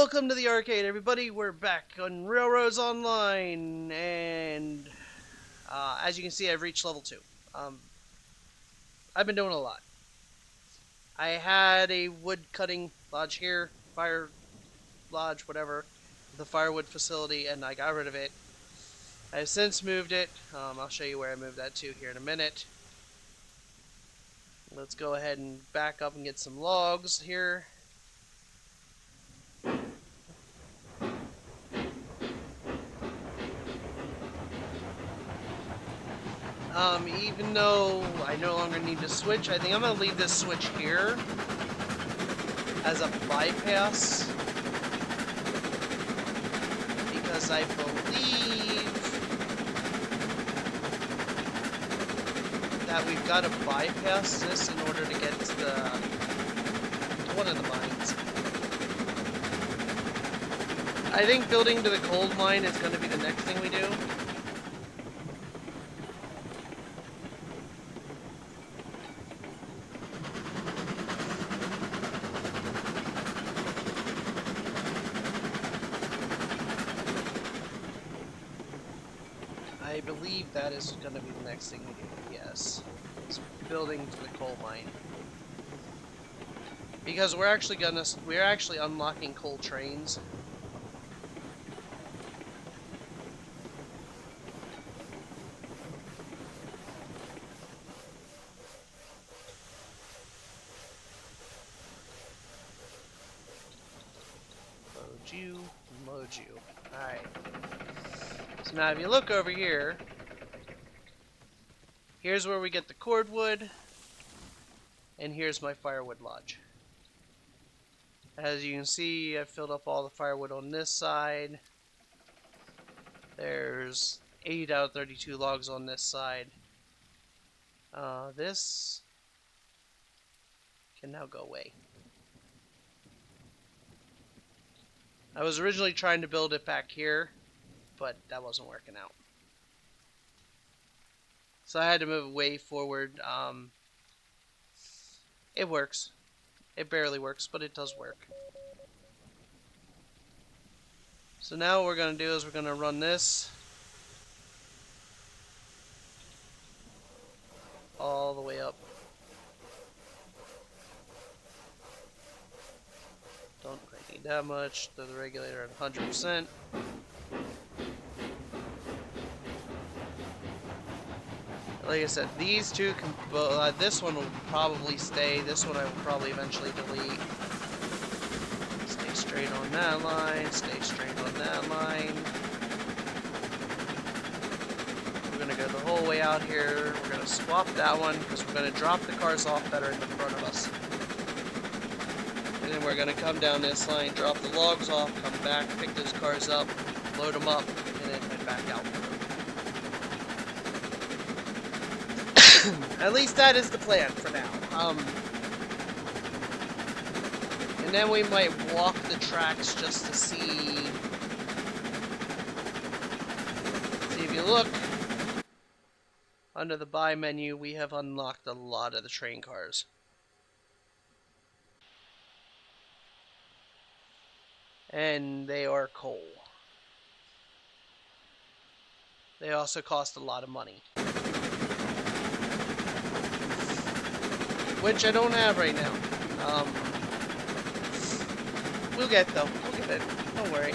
Welcome to the arcade, everybody. We're back on Railroads Online, and as you can see, I've reached level 2. I've been doing a lot. I had a wood cutting lodge here, fire lodge, whatever, the firewood facility, and I got rid of it. I've since moved it. I'll show you where I moved that to here in a minute. Let's go ahead and back up and get some logs here. Even though I no longer need to switch, I think I'm going to leave this switch here as a bypass, because I believe that we've got to bypass this in order to get to one of the mines. I think building to the coal mine is going to be the next thing we do. I believe that is going to be the next thing we do, yes. It's building to the coal mine. Because we're actually unlocking coal trains. Load you. Alright. So now if you look over here, here's where we get the cordwood, and here's my firewood lodge. As you can see, I've filled up all the firewood on this side. There's 8 out of 32 logs on this side. This can now go away. I was originally trying to build it back here, but that wasn't working out. So I had to move way forward. It works. It barely works, but it does work. So now what we're going to do is we're going to run this all the way up. Don't quite need that much. Throw the regulator at 100%. Like I said, these two can. This one will probably stay. This one I will probably eventually delete. Stay straight on that line. Stay straight on that line. We're gonna go the whole way out here. We're gonna swap that one because we're gonna drop the cars off that are in the front of us. And then we're gonna come down this line, drop the logs off, come back, pick those cars up, load them up, and then head back out. At least that is the plan for now. And then we might walk the tracks just to see. See, if you look under the buy menu, we have unlocked a lot of the train cars. And they are coal. They also cost a lot of money. Which I don't have right now. We'll get though. We'll get it. Don't worry.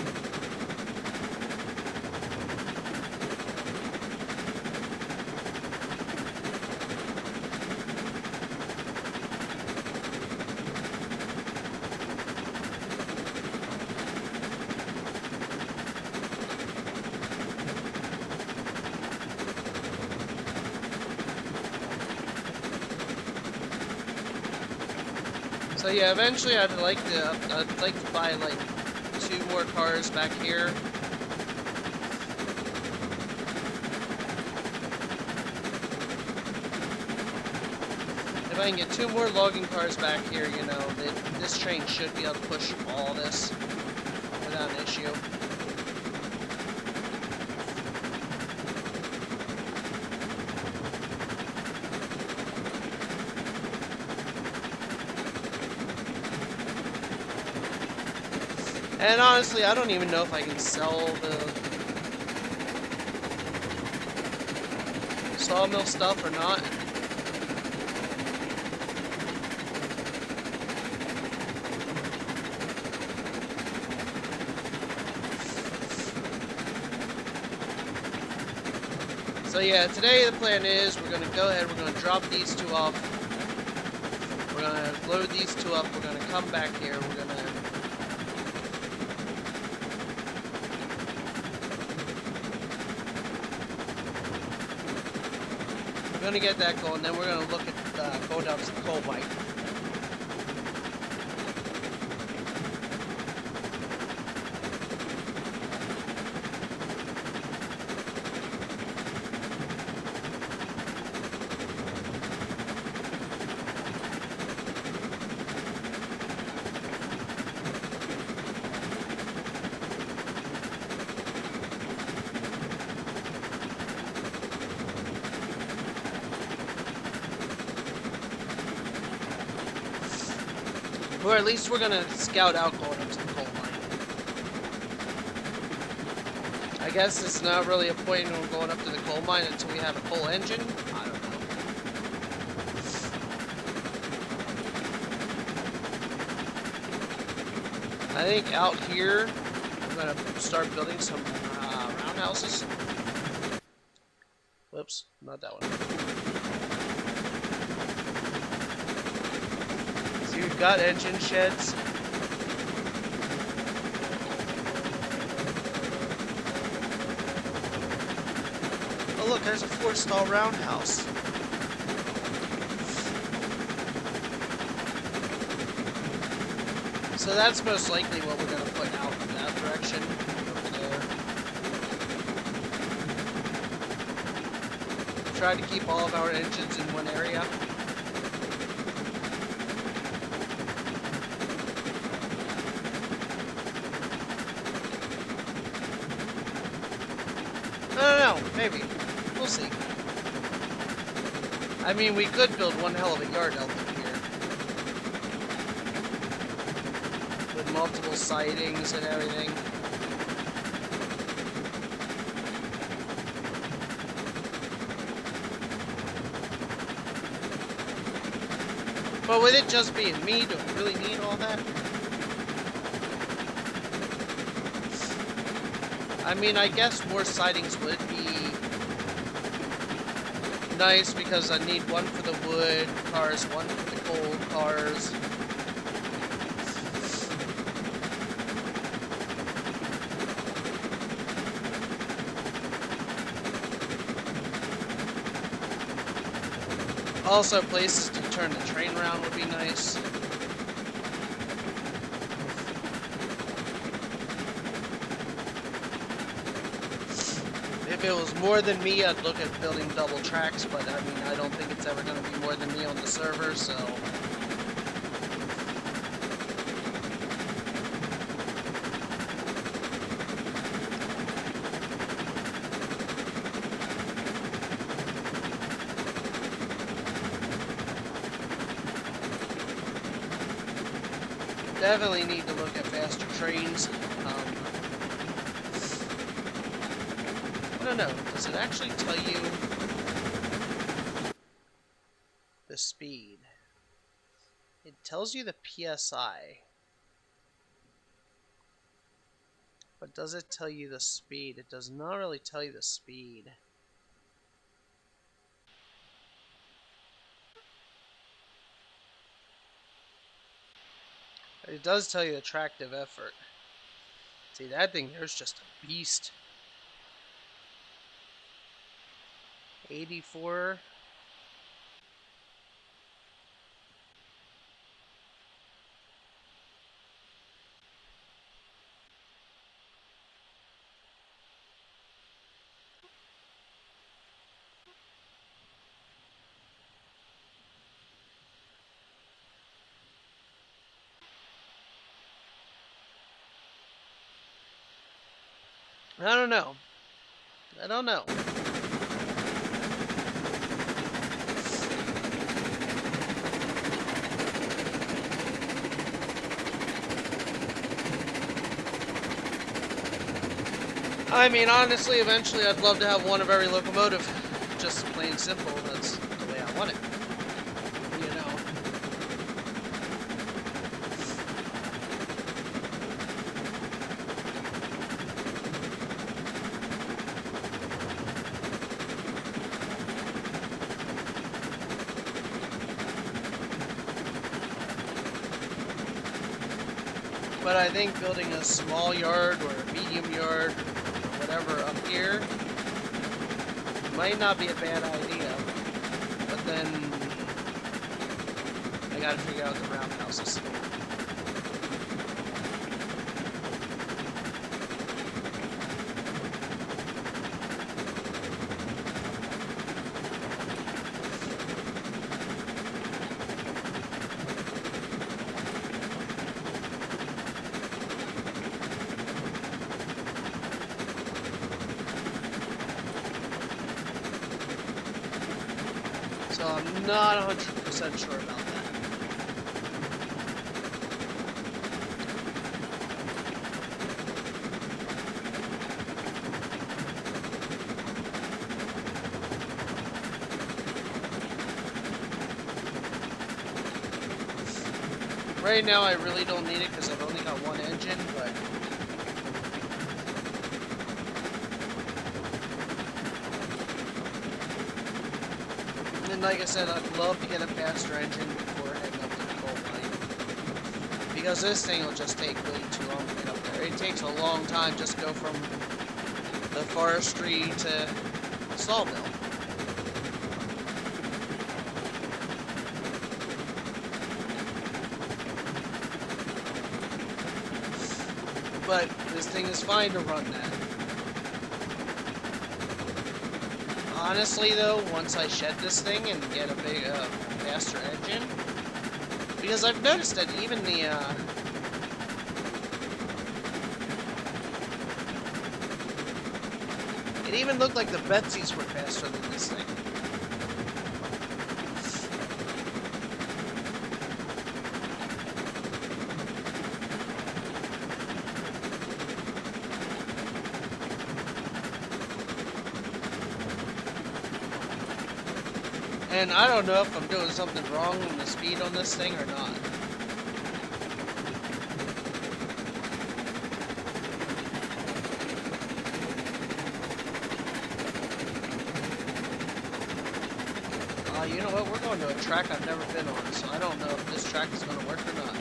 So yeah, eventually I'd like to buy like 2 more cars back here. If I can get 2 more logging cars back here, you know, this train should be able to push all this without an issue. And honestly, I don't even know if I can sell the sawmill stuff or not. So yeah, today the plan is we're going to go ahead, we're going to drop these two off. We're going to load these two up, we're going to come back here, we're going to get that going, then we're going to look at going down to the coal mine. Or at least we're gonna scout out going up to the coal mine. I guess it's not really a point in going up to the coal mine until we have a coal engine. I don't know. I think out here we're gonna start building some roundhouses. Whoops, not that one. We've got engine sheds. Oh look, there's a 4-stall roundhouse. So that's most likely what we're going to put out in that direction. Over there. Try to keep all of our engines in one area. I don't know, maybe. We'll see. I mean, we could build one hell of a yard out here. With multiple sidings and everything. But with it just being me, do we really need all that? I mean, I guess more sidings would be nice because I need one for the wood cars, one for the coal cars. Also, places to turn the train around would be nice. If it was more than me, I'd look at building double tracks, but I mean, I don't think it's ever going to be more than me on the server, so... Definitely need to look at faster trains. I don't know, does it actually tell you the speed? It tells you the PSI. But does it tell you the speed? It does not really tell you the speed. It does tell you the tractive effort. See, that thing there's just a beast. 84. I don't know. I don't know. I mean, honestly, eventually I'd love to have one of every locomotive. Just plain simple, that's the way I want it. You know. But I think building a small yard or a medium yard or whatever up here might not be a bad idea. But then I gotta figure out the roundhouses. So I'm not 100% sure about that. Right now I really don't need it because I've only got one engine, but and like I said, I'd love to get a faster engine before heading up to the coal mine. Because this thing will just take way too long to get up there. It takes a long time just to go from the forestry to the sawmill. But this thing is fine to run that. Honestly though, once I shed this thing and get a big, faster engine, because I've noticed that even the, it even looked like the Betsy's were faster than this thing. And I don't know if I'm doing something wrong with the speed on this thing or not. You know what? We're going to a track I've never been on, so I don't know if this track is going to work or not.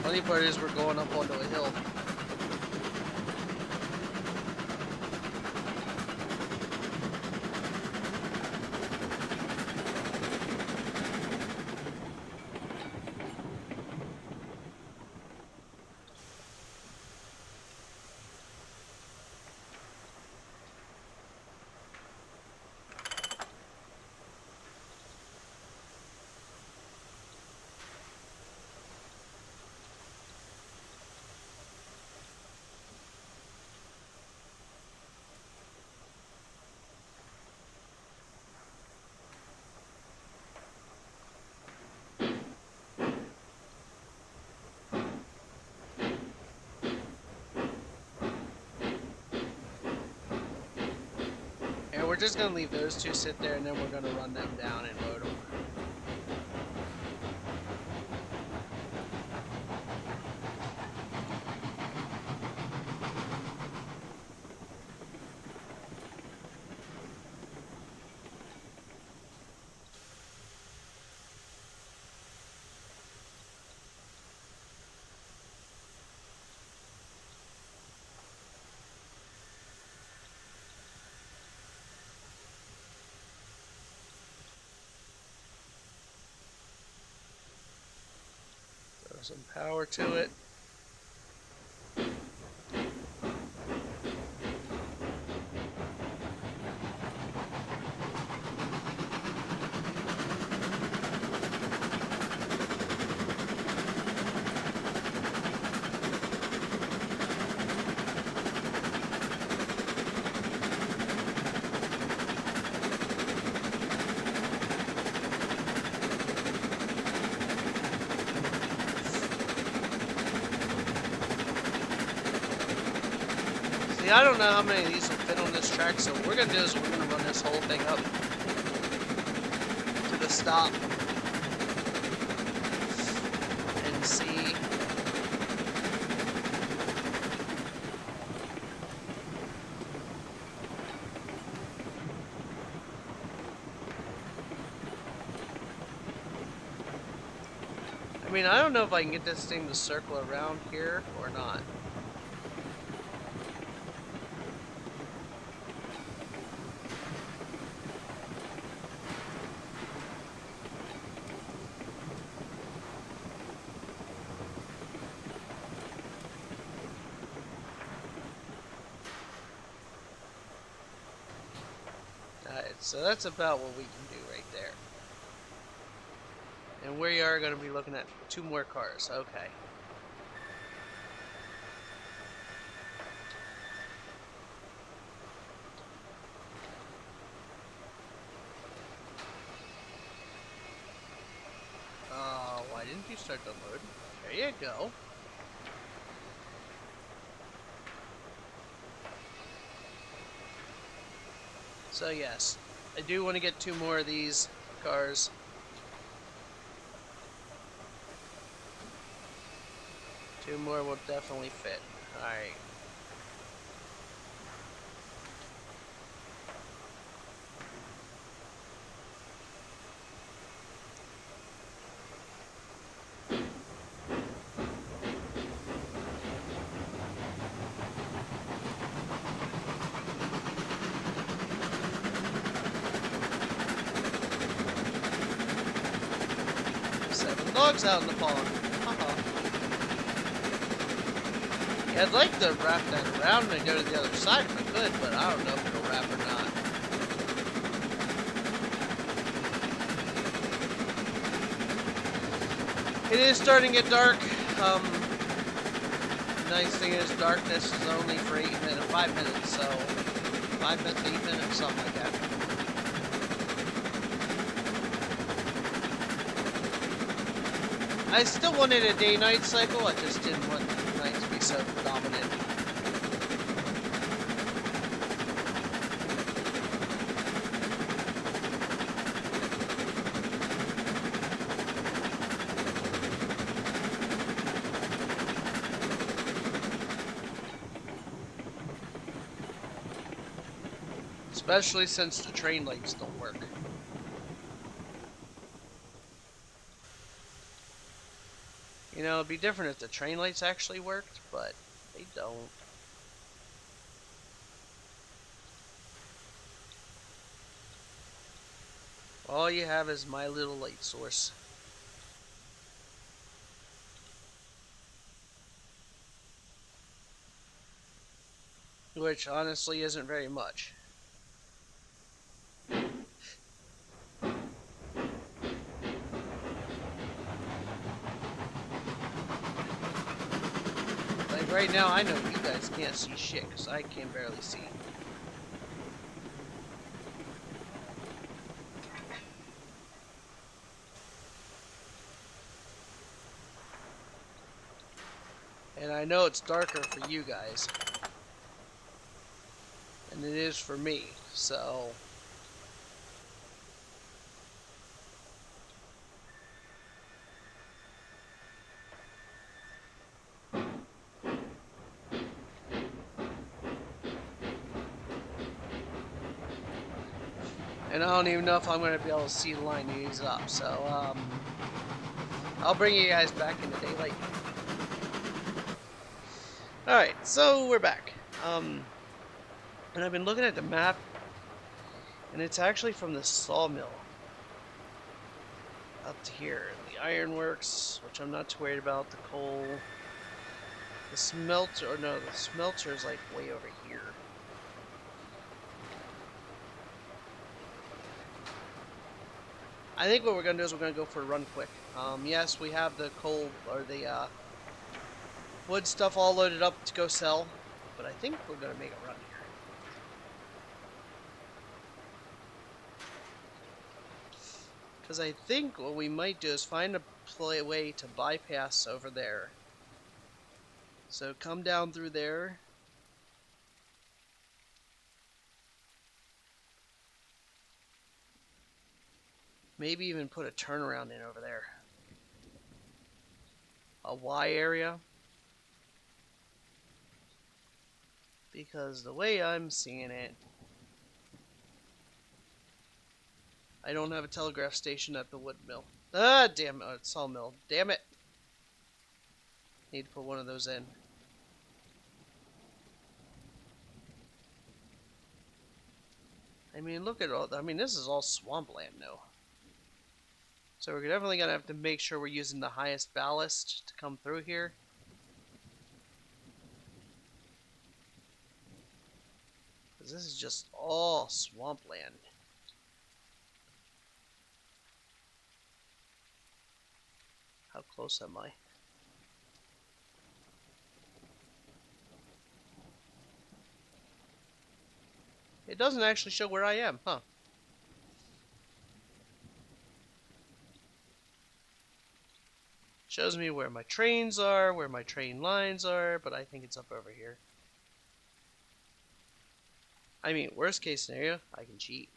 Funny part is we're going up onto a hill. And we're just going to leave those two sit there, and then we're going to run them down and load them. Throw some power to it. See, I don't know how many of these will fit on this track, so what we're going to do is we're going to run this whole thing up to the stop and see. I mean, I don't know if I can get this thing to circle around here or not. Alright, so that's about what we can do right there. And we are going to be looking at 2 more cars. Okay. Why didn't you start the load? There you go. So yes, I do want to get 2 more of these cars. Two more will definitely fit. Alright. Dogs out in the pond. Yeah, I'd like to wrap that around and go to the other side if I could, but I don't know if it'll wrap or not. It is starting to get dark. Nice thing is darkness is only for 5 minutes, so 5 minutes, 8 minutes, something like that. I still wanted a day-night cycle, I just didn't want the night to be so dominant. Especially since the train lights don't work. You know, it'd be different if the train lights actually worked, but they don't. All you have is my little light source. Which honestly isn't very much. Like right now, I know you guys can't see shit because I can barely see. And I know it's darker for you guys. And it is for me, so... And I don't even know if I'm going to be able to see the line these up, so, I'll bring you guys back in the daylight. Alright, so we're back. And I've been looking at the map, and it's actually from the sawmill up to here. The ironworks, which I'm not too worried about, the coal, the smelter, or no, the smelter is like way over here. I think what we're going to do is we're going to go for a run quick. Yes, we have the coal, or the wood stuff all loaded up to go sell, but I think we're going to make a run here. Because I think what we might do is find a way to bypass over there. So come down through there. Maybe even put a turnaround in over there. A Y area. Because the way I'm seeing it, I don't have a telegraph station at the wood mill. Ah, damn it. Sawmill. Damn it. Need to put one of those in. I mean, look at all. I mean, this is all swampland now. So we're definitely going to have to make sure we're using the highest ballast to come through here. Because this is just all swampland. How close am I? It doesn't actually show where I am, huh? Shows me where my trains are, where my train lines are, but I think it's up over here. I mean, worst case scenario, I can cheat.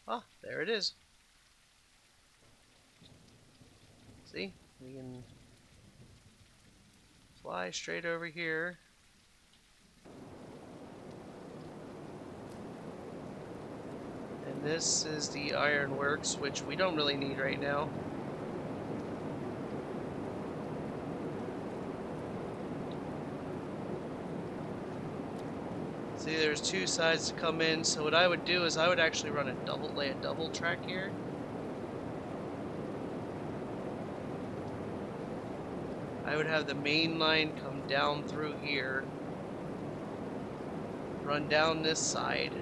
Ah, there it is. See? We can fly straight over here. And this is the ironworks, which we don't really need right now. See, there's two sides to come in, so what I would do is I would actually run lay a double track here. I would have the main line come down through here, run down this side,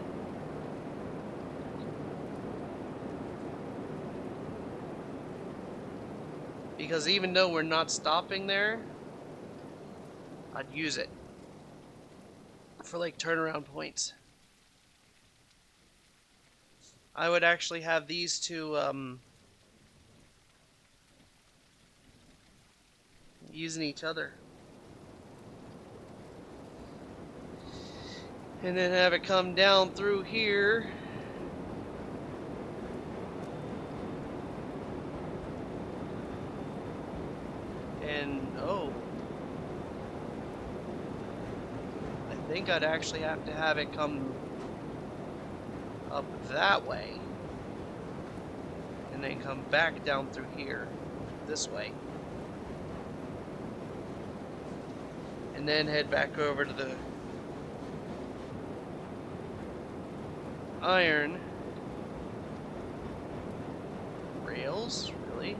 because even though we're not stopping there, I'd use it for like turnaround points. I would actually have these two using each other. And then have it come down through here. And, oh. I think I'd actually have to have it come up that way. And then come back down through here. This way. And then head back over to the iron rails, really?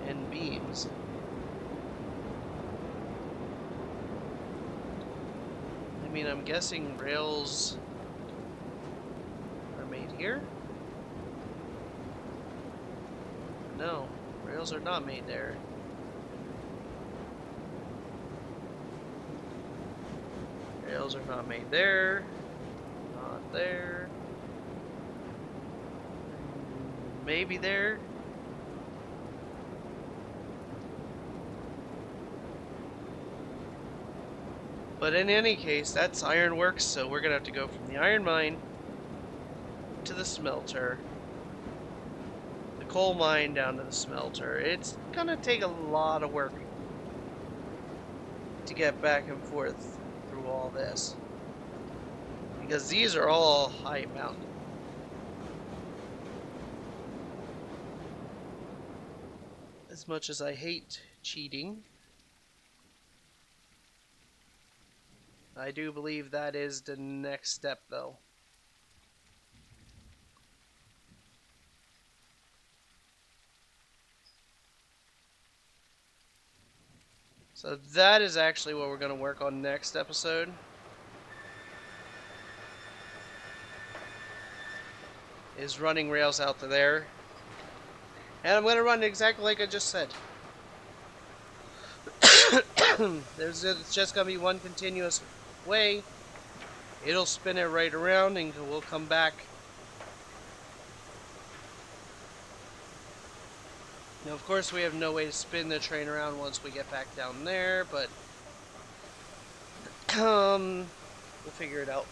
And beams. I mean, I'm guessing rails are made here? No, rails are not made there. Rails are not made there. Not there. Maybe there. But in any case, that's ironworks, so we're gonna have to go from the iron mine to the smelter, the coal mine down to the smelter. It's gonna take a lot of work to get back and forth through all this, because these are all high mountain. As much as I hate cheating, I do believe that is the next step, though. So that is actually what we're going to work on next episode. Is running rails out to there. And I'm going to run it exactly like I just said. It's just going to be one continuous way. It'll spin it right around and we'll come back Now, of course, we have no way to spin the train around once we get back down there, but we'll figure it out.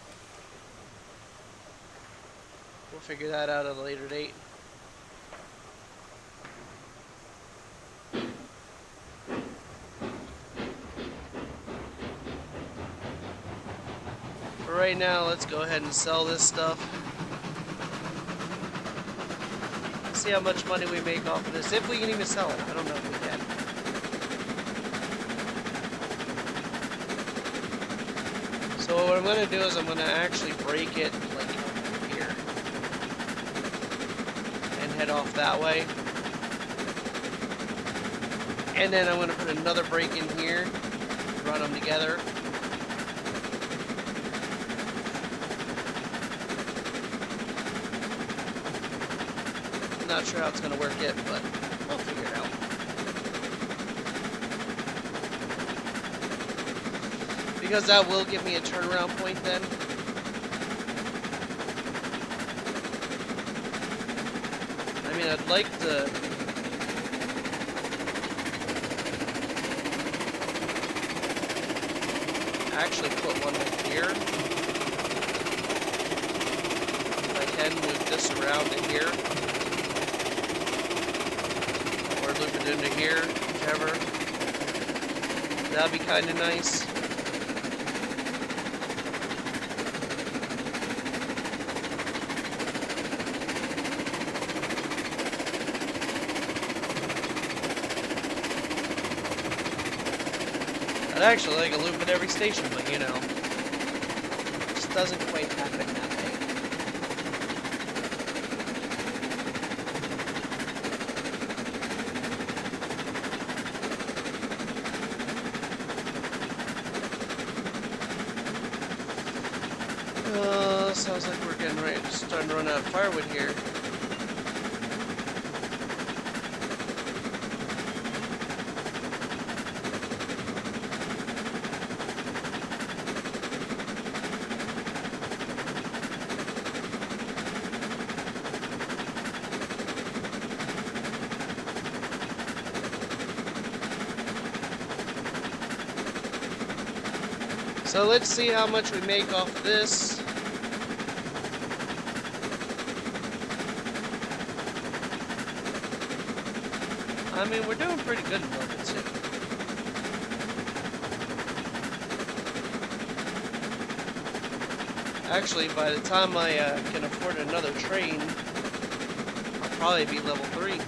We'll figure that out at a later date. For right now, let's go ahead and sell this stuff. See how much money we make off of this, if we can even sell it. I don't know if we can. So what I'm going to do is I'm going to actually break it like here and head off that way. And then I'm going to put another break in here, run them together. Not sure how it's going to work yet, but we'll figure it out. Because that will give me a turnaround point then. I mean, I'd like to actually put one here. If I can move this around to here. Loop it into here, whichever. That'd be kind of nice. I'd actually like a loop at every station, but you know, it just doesn't quite happen that way. Sounds like we're getting ready, starting to run out of firewood here. So let's see how much we make off this. I mean, we're doing pretty good in level 2. Actually, by the time I can afford another train, I'll probably be level 3.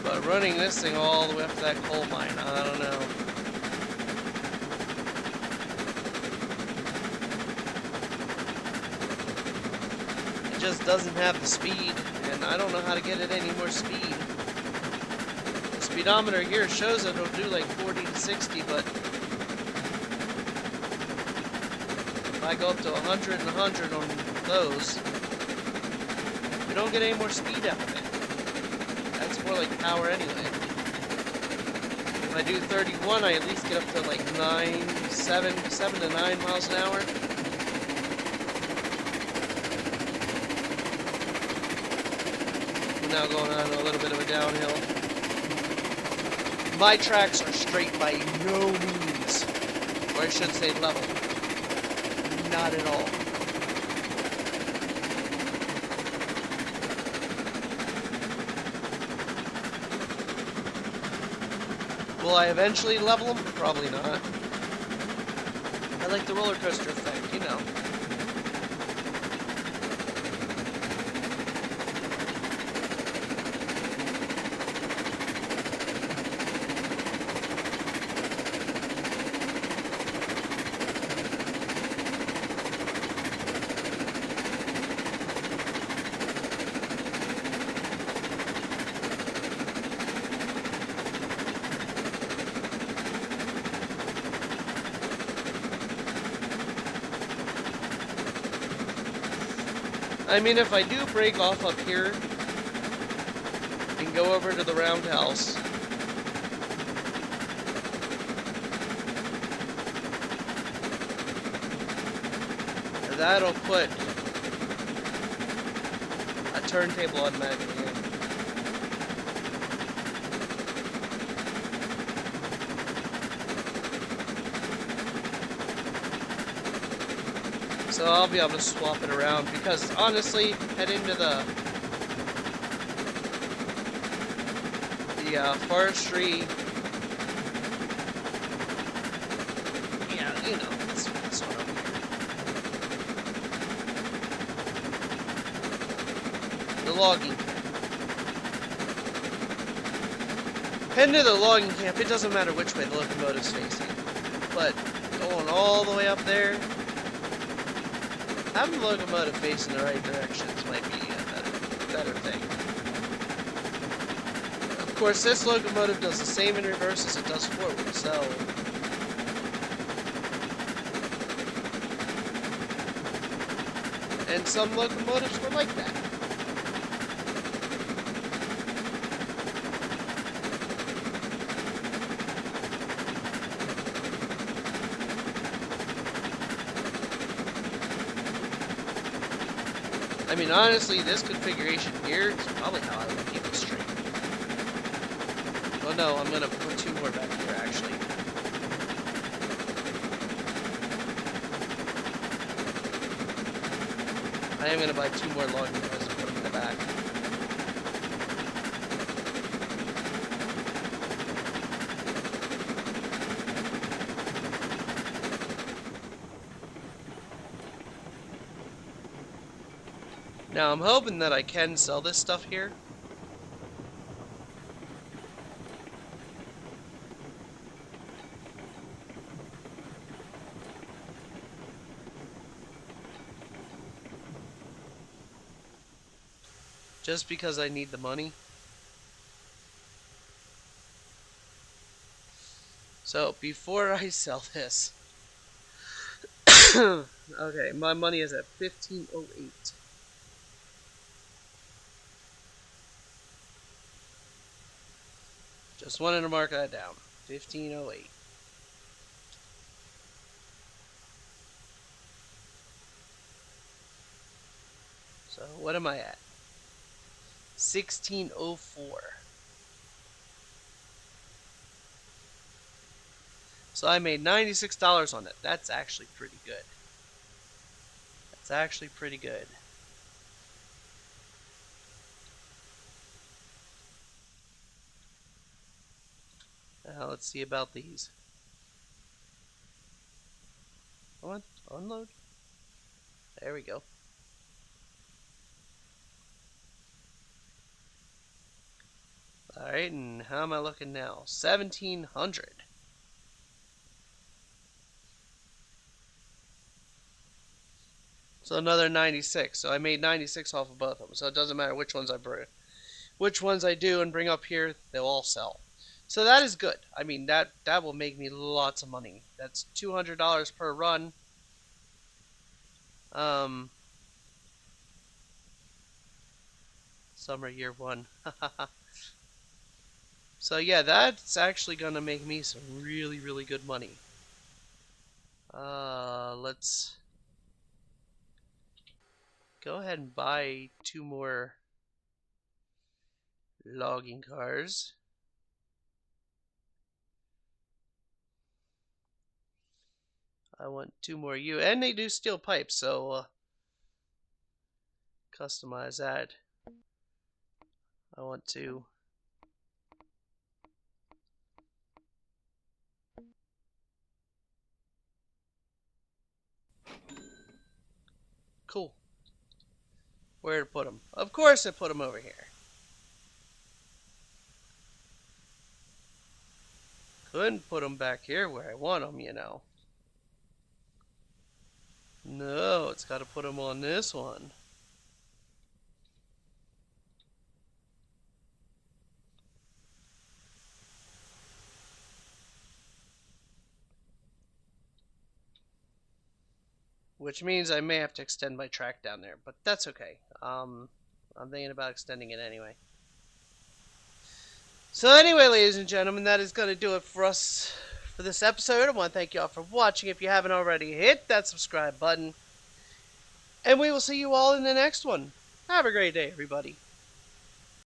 But running this thing all the way up to that coal mine, I don't know. Just doesn't have the speed, and I don't know how to get it any more speed. The speedometer here shows that it'll do like 40 to 60, but if I go up to 100 and 100 on those, you don't get any more speed out of it. That's more like power anyway. If I do 31, I at least get up to like 7 to 9 miles an hour. Now going on a little bit of a downhill. My tracks are straight by no means, or I should say level. Not at all. Will I eventually level them? Probably not. I like the roller coaster effect, you know. I mean, if I do break off up here and go over to the roundhouse, that'll put a turntable automatically in. So I'll be able to swap it around because honestly, head into the forestry. Yeah, you know, this one over here. The logging camp. Heading to the logging camp, it doesn't matter which way the locomotive's facing. But going all the way up there, having the locomotive facing the right directions might be a better thing. Of course, this locomotive does the same in reverse as it does forward, so and some locomotives were like that. I mean, honestly, this configuration here is probably how I would keep it straight. Oh no, I'm going to put two more back here, actually. I am going to buy two more logging cars and put them in the back. Now, I'm hoping that I can sell this stuff here. Just because I need the money. So, before I sell this... okay, my money is at 1508. Just wanted to mark that down. 1508. So, what am I at? 1604. So I made $96 on it. That's actually pretty good. That's actually pretty good. Now let's see about these. Come on, unload. There we go. Alright, and how am I looking now? 1700. So another 96. So I made 96 off of both of them. So it doesn't matter which ones I do and bring up here, they'll all sell. So that is good. I mean, that will make me lots of money. That's $200 per run. Summer year one. So yeah, that's actually gonna make me some really, really good money. Let's go ahead and buy two more logging cars. I want two more and they do steel pipes, so customize that. I want to cool. Where to put them? Of course I put them over here. Couldn't put them back here where I want them, you know. No, it's got to put them on this one. Which means I may have to extend my track down there, but that's okay. I'm thinking about extending it anyway. So anyway, ladies and gentlemen, that is going to do it for us for this episode. I want to thank you all for watching. If you haven't already, hit that subscribe button. And we will see you all in the next one. Have a great day, everybody.